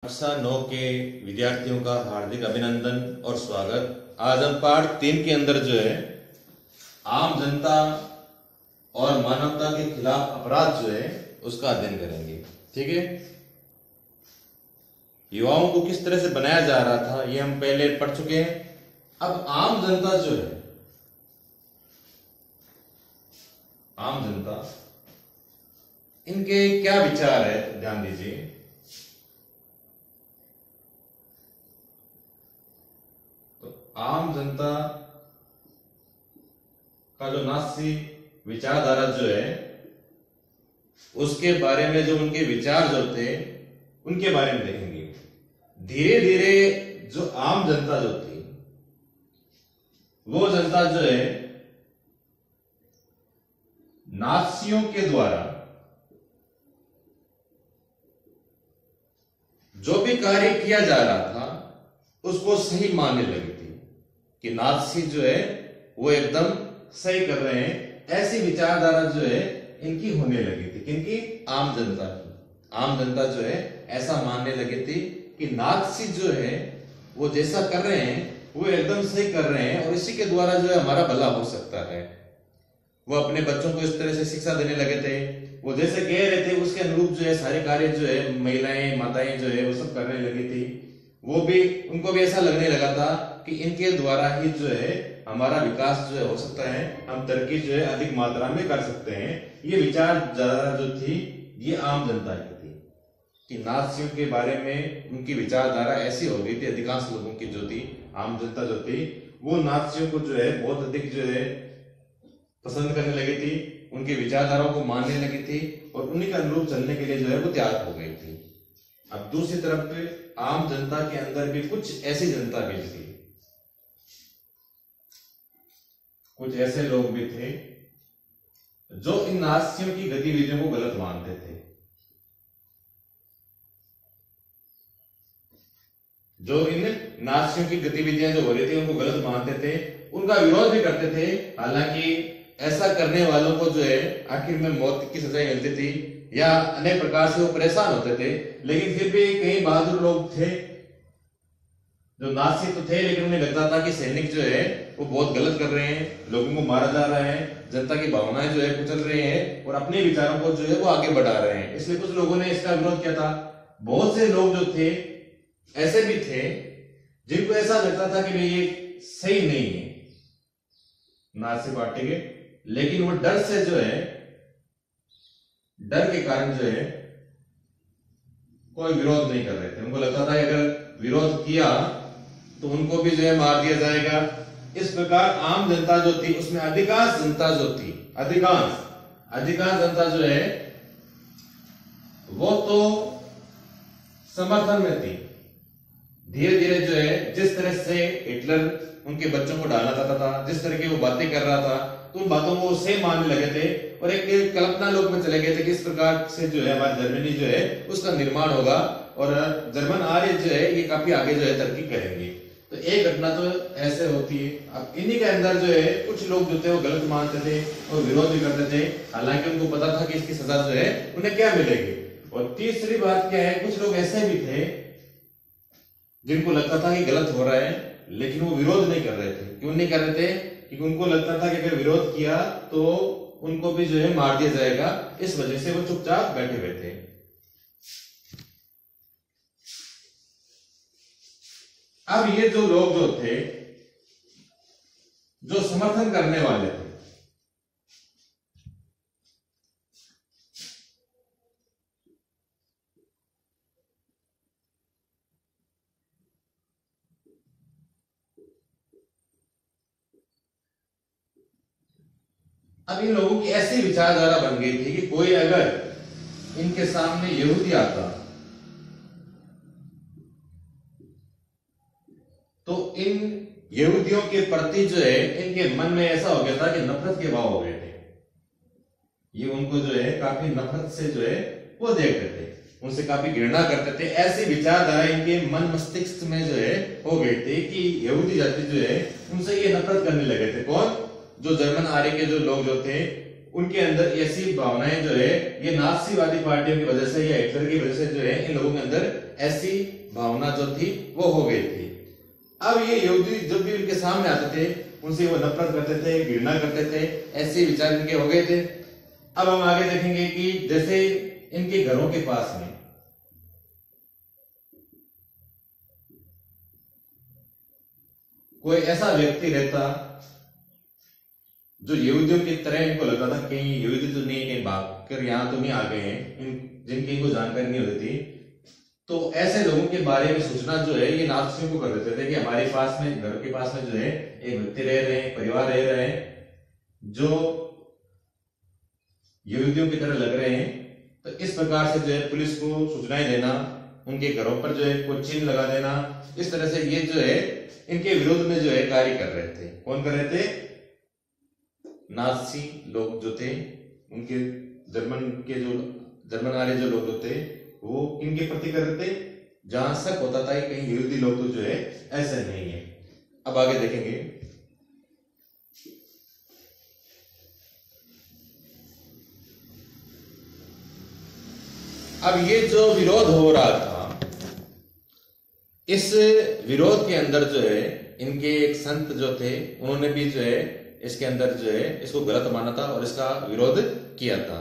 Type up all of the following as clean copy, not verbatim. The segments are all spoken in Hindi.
कक्षा 9 के विद्यार्थियों का हार्दिक अभिनंदन और स्वागत। आज हम पाठ 3 के अंदर जो है आम जनता और मानवता के खिलाफ अपराध जो है उसका अध्ययन करेंगे। ठीक है, युवाओं को किस तरह से बनाया जा रहा था ये हम पहले पढ़ चुके हैं। अब आम जनता जो है, आम जनता, इनके क्या विचार है ध्यान दीजिए। आम जनता का जो नास्तिक विचारधारा जो है उसके बारे में जो उनके विचार जो थे उनके बारे में देखेंगे। धीरे धीरे जो आम जनता जो थी वो जनता जो है नाजियों के द्वारा जो भी कार्य किया जा रहा था उसको सही मानने लगी थी कि नाजी जो है वो एकदम सही कर रहे हैं। ऐसी विचारधारा जो है इनकी होने लगी थी। किनकी? आम जनता की। आम जनता जो है ऐसा मानने लगी थी कि नाजी जो है वो जैसा कर रहे हैं वो एकदम सही कर रहे हैं और इसी के द्वारा जो है हमारा भला हो सकता है। वो अपने बच्चों को इस तरह से शिक्षा देने लगे थे। वो जैसे कह रहे थे उसके अनुरूप जो है सारे कार्य जो है महिलाएं माताएं जो है वो सब करने लगी थी। वो भी, उनको भी ऐसा लगने लगा था कि इनके द्वारा ही जो है हमारा विकास जो है हो सकता है, हम तरक्की जो है अधिक मात्रा में कर सकते हैं। ये विचारधारा जो थी ये आम जनता की थी कि नाजियों के बारे में उनकी विचारधारा ऐसी हो गई थी। अधिकांश लोगों की जो थी, आम जनता जो थी वो नाजियों को जो है बहुत अधिक जो है पसंद करने लगी थी, उनकी विचारधाराओं को मानने लगी थी और उन्हीं के अनुरूप चलने के लिए जो है वो तैयार हो गई थी। अब दूसरी तरफ पे आम जनता के अंदर भी कुछ ऐसी जनता भी थी, कुछ ऐसे लोग भी थे जो इन नाजियों की गतिविधियों को गलत मानते थे, जो इन नाजियों की गतिविधियां जो हो रही थी उनको गलत मानते थे, उनका विरोध भी करते थे। हालांकि ऐसा करने वालों को जो है आखिर में मौत की सजा मिलती थी या अनेक प्रकार से वो परेशान होते थे, लेकिन फिर भी कई बहादुर लोग थे जो नाजी तो थे लेकिन उन्हें लगता था कि सैनिक जो है वो बहुत गलत कर रहे हैं, लोगों को मारा जा रहा है, जनता की भावनाएं जो है कुचल रहे हैं और अपने विचारों को जो है वो आगे बढ़ा रहे हैं। इसलिए कुछ लोगों ने इसका विरोध किया था। बहुत से लोग जो थे ऐसे भी थे जिनको ऐसा लगता था कि भाई ये सही नहीं है नाजी पार्टी के, लेकिन वो डर से जो है, डर के कारण जो है कोई विरोध नहीं कर रहे थे। उनको लगता था कि अगर विरोध किया तो उनको भी जो है मार दिया जाएगा। इस प्रकार आम जनता जो थी उसमें अधिकांश जनता जो थी, अधिकांश जनता जो है वो तो समर्थन में थी। धीरे धीरे जो है जिस तरह से हिटलर उनके बच्चों को डालना चाहता था, जिस तरह की वो बातें कर रहा था, तो उन बातों को सही मानने लगे थे और एक कल्पना लोक में चले गए थे कि इस प्रकार से जो है हमारी जर्मनी जो है उसका निर्माण होगा और जर्मन आर्य जो है ये काफी आगे जो है तरक्की करेंगे। तो एक घटना तो ऐसे होती है। अब इन्हीं के अंदर जो है कुछ लोग जो थे वो गलत मानते थे और विरोध भी करते थे, हालांकि उनको पता था कि इसकी सजा जो है उन्हें क्या मिलेगी। और तीसरी बात क्या है, कुछ लोग ऐसे भी थे जिनको लगता था कि गलत हो रहा है लेकिन वो विरोध नहीं कर रहे थे। क्यों नहीं कर रहे थे? क्योंकि उनको लगता था कि अगर विरोध किया तो उनको भी जो है मार दिया जाएगा। इस वजह से वो चुपचाप बैठे हुए थे। अब ये जो लोग जो थे जो समर्थन करने वाले थे, अब इन लोगों की ऐसी विचारधारा बन गई थी कि कोई अगर इनके सामने यहूदी आता तो इन यहूदियों के प्रति जो है इनके मन में ऐसा हो गया था कि नफरत के भाव हो गए थे। ये उनको जो है काफी नफरत से जो है वो देखते थे, उनसे काफी घृणा करते थे। ऐसी विचारधारा इनके मन मस्तिष्क में जो है हो गई थी कि यहूदी जाति जो है उनसे ये नफरत करने लगे थे। कौन? जो जर्मन आर्य के जो लोग जो थे उनके अंदर ऐसी भावनाएं जो है ये नाजीवादी पार्टियों की वजह से या हिटलर की वजह से जो है इन लोगों के अंदर ऐसी भावना जो थी वो हो गई थी। अब ये यहूदी जब भी उनके सामने आते थे उनसे वो नफरत करते थे, घृणा करते थे, ऐसे विचार इनके हो गए थे। अब हम आगे देखेंगे कि जैसे इनके घरों के पास में कोई ऐसा व्यक्ति रहता जो यहूदियों की तरह इनको लगता था कहीं यहूदी तो नहीं, कहीं भाग कर यहां तो नहीं आ गए हैं, जिनकी इनको जानकारी नहीं होती थी, तो ऐसे लोगों के बारे में सूचना जो है ये नाज़ियों को कर देते थे कि हमारे पास में, घर के पास में जो है एक व्यक्ति रह रहे हैं, परिवार रह रहे हैं जो यहूदियों की तरह लग रहे हैं। तो इस प्रकार से जो है पुलिस को सूचनाएं देना, उनके घरों पर जो है कोई चिन्ह लगा देना, इस तरह से ये जो है इनके विरोध में जो है कार्य कर रहे थे। कौन कर रहे थे? नाज़ी लोग जो थे, उनके जर्मन वाले जो लोग थे वो इनके प्रति कर रहे थे, जहां शक होता था कि कहीं यहूदी लोग तो जो है ऐसे नहीं है। अब आगे देखेंगे। अब ये जो विरोध हो रहा था, इस विरोध के अंदर जो है इनके एक संत जो थे उन्होंने भी जो है इसके अंदर जो है इसको गलत माना था और इसका विरोध किया था।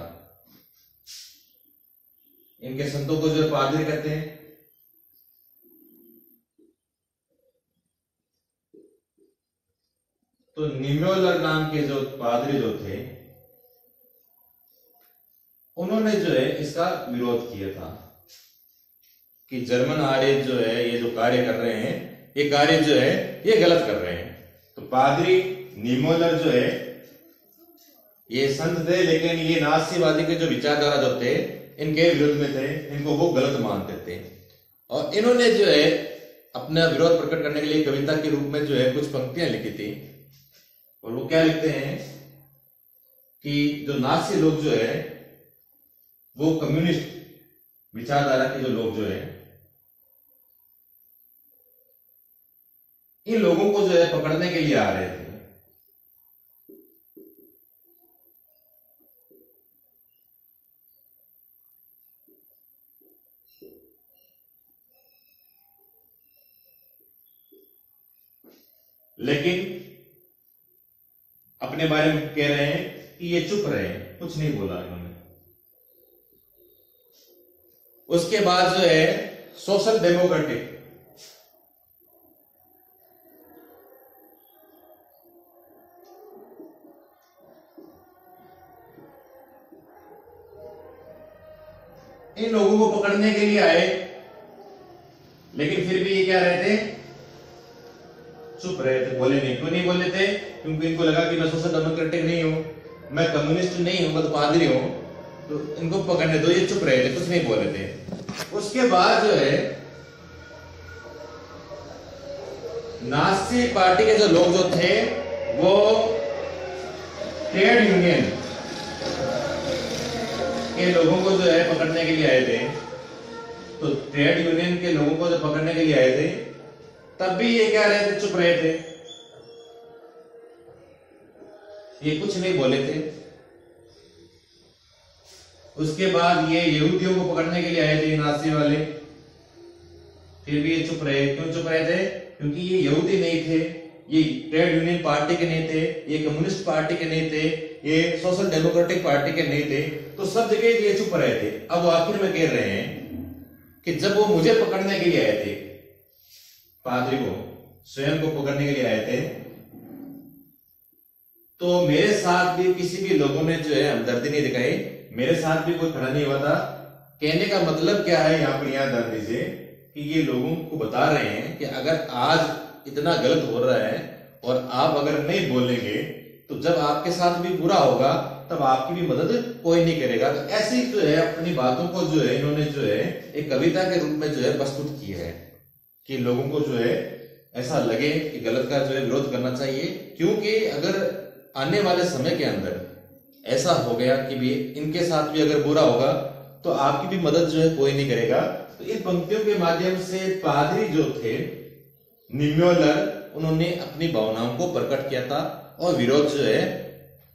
इनके संतों को जो पादरी कहते हैं। तो निम्योलर नाम के जो पादरी जो थे उन्होंने जो है इसका विरोध किया था कि जर्मन आर्य जो है ये जो कार्य कर रहे हैं, ये कार्य जो है ये गलत कर रहे हैं। तो पादरी निम्योलर जो है ये संत थे, लेकिन ये नाज़ीवादी के जो विचारधारा जो थे इनके विरुद्ध में थे, इनको वो गलत मानते थे। और इन्होंने जो है अपना विरोध प्रकट करने के लिए कविता के रूप में जो है कुछ पंक्तियां लिखी थी। और वो क्या लिखते हैं कि जो नाज़ी लोग जो है वो कम्युनिस्ट विचारधारा के जो लोग जो है इन लोगों को जो है पकड़ने के लिए आ रहे थे। लेकिन अपने बारे में कह रहे हैं कि ये चुप रहे, कुछ नहीं बोला इन्होंने। उसके बाद जो है सोशल डेमोक्रेटिक, इन लोगों को पकड़ने के लिए आए, लेकिन फिर भी ये क्या रहे थे? चुप रहे थे, बोले नहीं। क्यों नहीं बोले थे? क्योंकि इनको लगा कि मैं सोशल डेमोक्रेटिक नहीं हूं, मैं कम्युनिस्ट नहीं हूं, मैं तो पादरी हूं, तो इनको पकड़ने दो। ये चुप रहे थे, कुछ नहीं बोले थे। उसके बाद जो है नाज़ी पार्टी के जो लोग जो थे वो ट्रेड यूनियन के लोगों को जो है पकड़ने के लिए आए थे। तो ट्रेड यूनियन के लोगों को जो पकड़ने के लिए आए थे, तब भी ये क्या रहे थे? चुप रहे थे, ये कुछ नहीं बोले थे। उसके बाद ये यहूदियों को पकड़ने के लिए आए थे नाज़ी वाले, फिर भी ये चुप रहे। क्यों चुप रहे थे? क्योंकि ये यहूदी नहीं थे, ये ट्रेड यूनियन पार्टी के नहीं थे, ये कम्युनिस्ट पार्टी के नहीं थे, ये सोशल डेमोक्रेटिक पार्टी के नहीं थे। तो सब जगह ये चुप रहे थे। अब वो आखिर में कह रहे हैं कि जब वो मुझे पकड़ने के लिए आए थे, पादरी को स्वयं को पकड़ने के लिए आए थे, तो मेरे साथ भी किसी भी लोगों ने जो है हमदर्दी नहीं दिखाई, मेरे साथ भी कोई खड़ा नहीं हुआ था। कहने का मतलब क्या है यहाँ पर, याद ध्यान दीजिए कि ये लोगों को बता रहे हैं कि अगर आज इतना गलत हो रहा है और आप अगर नहीं बोलेंगे तो जब आपके साथ भी बुरा होगा तब आपकी भी मदद कोई नहीं करेगा। तो ऐसी जो है अपनी बातों को जो है इन्होंने जो है एक कविता के रूप में जो है प्रस्तुत की है कि लोगों को जो है ऐसा लगे कि गलत का जो है विरोध करना चाहिए। क्योंकि अगर आने वाले समय के अंदर ऐसा हो गया कि भी इनके साथ भी अगर बुरा होगा तो आपकी भी मदद जो है कोई नहीं करेगा। तो इन पंक्तियों के माध्यम से पादरी जो थे निम्योलर, उन्होंने अपनी भावनाओं को प्रकट किया था और विरोध जो है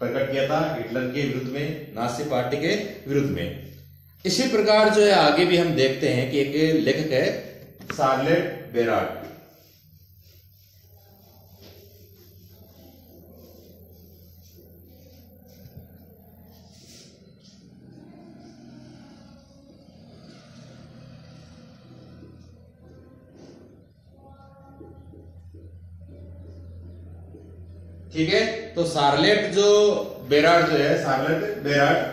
प्रकट किया था हिटलर के विरुद्ध में, नाज़ी पार्टी के विरुद्ध में। इसी प्रकार जो है आगे भी हम देखते हैं कि एक लेखक है शार्लेट बेराट। ठीक है, तो शार्लेट बेराट शार्लेट बेराट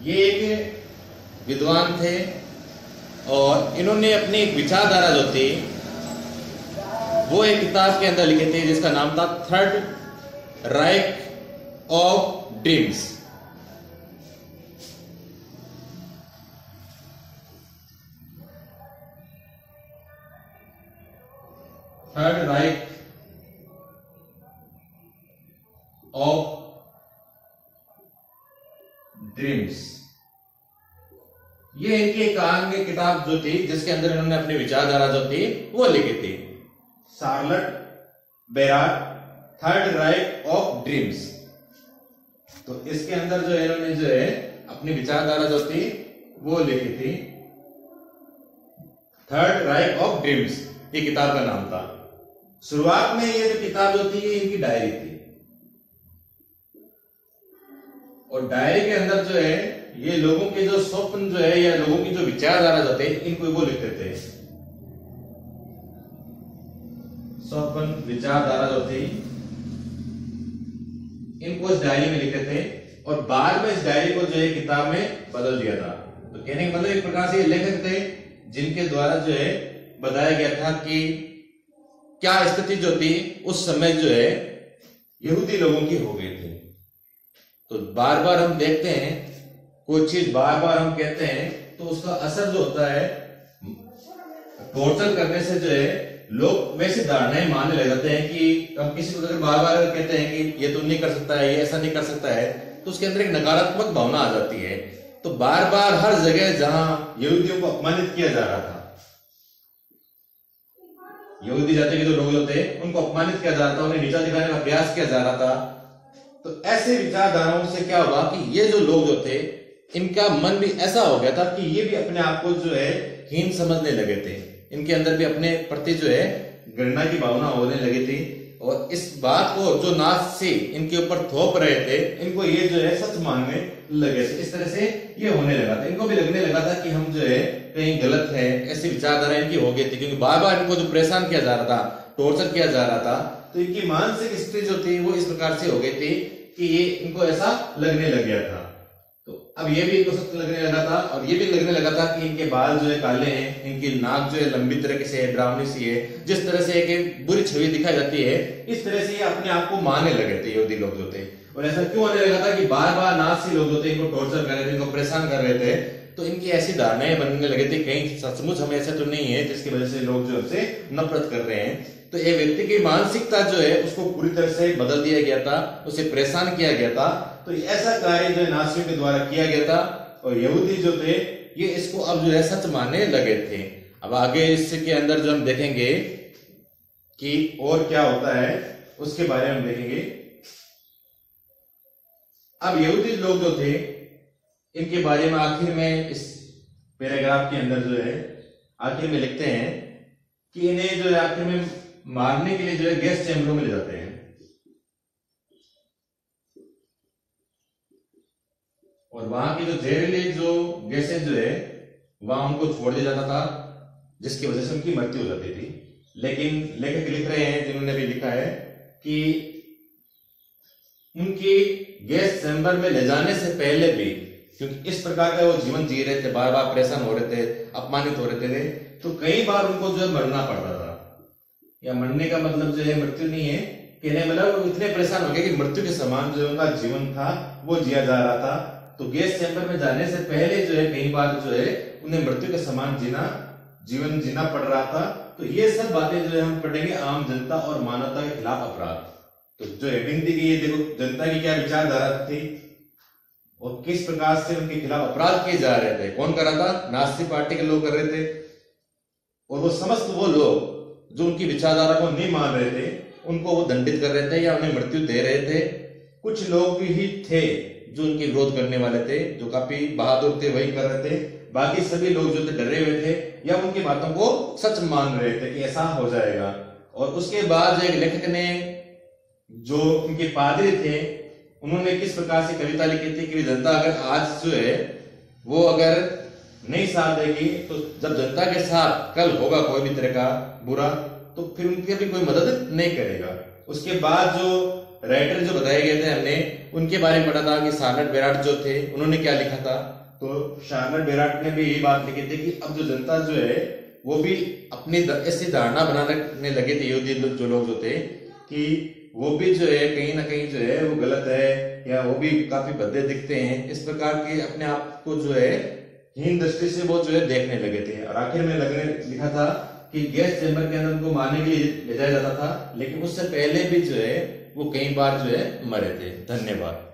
ये एक विद्वान थे और इन्होंने अपनी एक विचारधारा जो थी वो एक किताब के अंदर लिखे थे जिसका नाम था third Reich of dreams. Third Reich of dreams, ये इनकी एक आगे किताब जो थी जिसके अंदर इन्होंने अपनी विचारधारा जो थी वो लिखी थी। Charlotte Beradt third Reich of dreams. तो इसके अंदर जो इन्होंने जो है अपनी विचारधारा जो थी वो लिखी थी, थर्ड राइक ऑफ ड्रीम्स ये किताब का नाम था। शुरुआत में ये जो किताब जो थी ये इनकी डायरी थी और डायरी के अंदर जो है ये लोगों के जो स्वप्न जो है या लोगों की जो विचारधारा जो थे इनको वो लिखते थे। स्वप्न विचारधारा जो थी इनको इस डायरी में लिखते थे और बाद में इस डायरी को जो है किताब में बदल दिया था। तो कहने का मतलब एक प्रकार से ये लेखक थे जिनके द्वारा जो है बताया गया था कि क्या स्थिति जो थी उस समय जो है यहूदी लोगों की हो गई थी। तो बार बार हम देखते हैं कोई चीज बार बार हम कहते हैं तो उसका असर जो होता है टॉर्चर करने से जो है लोग वैसी धारणाएं मानने लग जाते हैं कि हम किसी को अगर बार बार कहते हैं कि ये तो नहीं कर सकता है, ये ऐसा नहीं कर सकता है, तो उसके अंदर एक नकारात्मक भावना आ जाती है। तो बार बार हर जगह जहां यहूदियों को अपमानित किया जा रहा था, यहूदी जाति के जो लोग होते उनको अपमानित किया जा रहा था, उन्हें नीचा दिखाने का प्रयास किया जा रहा था। तो ऐसे विचारधाराओं से क्या हुआ कि ये जो लोग जो थे इनका मन भी ऐसा हो गया था कि ये भी अपने आप को जो है हीन समझने लगे थे। इनके अंदर भी अपने प्रति जो है घृणा की भावना होने लगी थी और इस बात को जो नाज़ी इनके ऊपर थोप रहे थे इनको ये जो है सच मानने लगे थे। इस तरह से ये होने लगा था, इनको भी लगने लगा था कि हम जो है कहीं गलत है, ऐसी विचारधारा इनकी हो गई थी क्योंकि बार बार इनको जो परेशान किया जा रहा था, टॉर्चर किया जा रहा था, तो इनकी मानसिक स्थिति जो थी वो इस प्रकार से हो गई थी कि ये इनको ऐसा लगने लग गया था। तो अब ये भी इनको सत्य लगने लगा था और ये भी लगने लगा था कि इनके बाल जो है काले हैं, इनकी नाक जो है लंबी तरीके से है, डरावनी सी है, जिस तरह से एक बुरी छवि दिखाई जाती है इस तरह से ये अपने आप को मानने लगे थे यहूदी लोग जो थे। और ऐसा क्यों होने लगा था कि बार बार नाज़ी लोग जो थे इनको टॉर्चर कर रहे थे, इनको परेशान कर रहे थे, तो इनकी ऐसी धारणाएं बनने लगे थे कहीं सचमुच हम ऐसा तो नहीं है जिसकी वजह से लोग जो हमसे नफरत कर रहे हैं। तो एक व्यक्ति की मानसिकता जो है उसको पूरी तरह से बदल दिया गया था, उसे परेशान किया गया था। तो ऐसा कार्य जो है नाज़ियों के द्वारा किया गया था और यहूदी जो थे ये इसको अब जो है सच मानने लगे थे। अब आगे इसके अंदर जो हम देखेंगे कि और क्या होता है उसके बारे में हम देखेंगे। अब यहूदी लोग जो थे इनके बारे में आखिर में इस पैराग्राफ के अंदर जो है आखिर में लिखते हैं कि इन्हें जो है आखिर में मारने के लिए जो है गैस चैम्बरों में ले जाते हैं और वहां की जो जहरीली जो गैसें जो है वहां उनको छोड़ दिया जाता था जिसकी वजह से उनकी मृत्यु हो जाती थी। लेकिन लेखक लिख रहे हैं जिन्होंने भी लिखा है कि उनकी गैस चैम्बर में ले जाने से पहले भी, क्योंकि इस प्रकार का वो जीवन जी रहे थे, बार बार परेशान हो रहे थे, अपमानित हो रहे थे, तो कई बार उनको जो है मरना पड़ता था। या मरने का मतलब जो है मृत्यु नहीं है, कहने मतलब इतने परेशान हो गए कि मृत्यु के समान जो उनका जीवन था वो जिया जा रहा था। तो गैस चैम्बर में जाने से पहले जो है कई बार जो है उन्हें मृत्यु के समान जीवन जीना पड़ रहा था। तो ये सब बातें जो है हम पढ़ेंगे आम जनता और मानवता के खिलाफ अपराध। तो जो हेडिंग दी गई है देखो, जनता की क्या विचारधारा थी और किस प्रकार से उनके खिलाफ अपराध किए जा रहे थे। कौन कर रहा था? नाज़ी पार्टी के लोग कर रहे थे और वो समस्त वो लोग जो उनकी विचारधारा को नहीं मान रहे थे उनको वो दंडित कर रहे थे या उन्हें मृत्यु दे रहे थे। कुछ लोग ही थे जो उनके विरोध करने वाले थे, जो काफी बहादुर थे, वही कर रहे थे। बाकी सभी लोग जो थे डरे हुए थे या उनकी बातों को सच मान रहे थे कि ऐसा हो जाएगा। और उसके बाद एक लेखक ने, जो उनके पादरी थे, उन्होंने किस प्रकार से कविता लिखी थी कि जनता अगर आज जो है वो अगर नहीं साथ देगी, तो जब जनता के साथ कल होगा कोई भी तरह का बुरा, तो फिर उनकी भी कोई मदद नहीं करेगा। उसके बाद जो राइटर जो बताए गए थे, हमने उनके बारे में पढ़ा था कि शार्लेट बेराट जो थे, उन्होंने क्या लिखा था। तो शार्लेट बेराट ने भी यही बात लिखी थी कि अब जो जनता जो है वो भी अपनी ऐसी धारणा बनाने लगे थे, यहूदी जो लोग जो थे, कि वो भी जो है कहीं ना कहीं जो है वो गलत है या वो भी काफी भद्दे दिखते हैं, इस प्रकार के अपने आप को जो है हीन दृष्टि से वो जो है देखने लगे थे। और आखिर में लिखा था कि गैस चैम्बर के अंदर उनको मारने के लिए ले जाया जाता था, लेकिन उससे पहले भी जो है वो कई बार जो है मरे थे। धन्यवाद।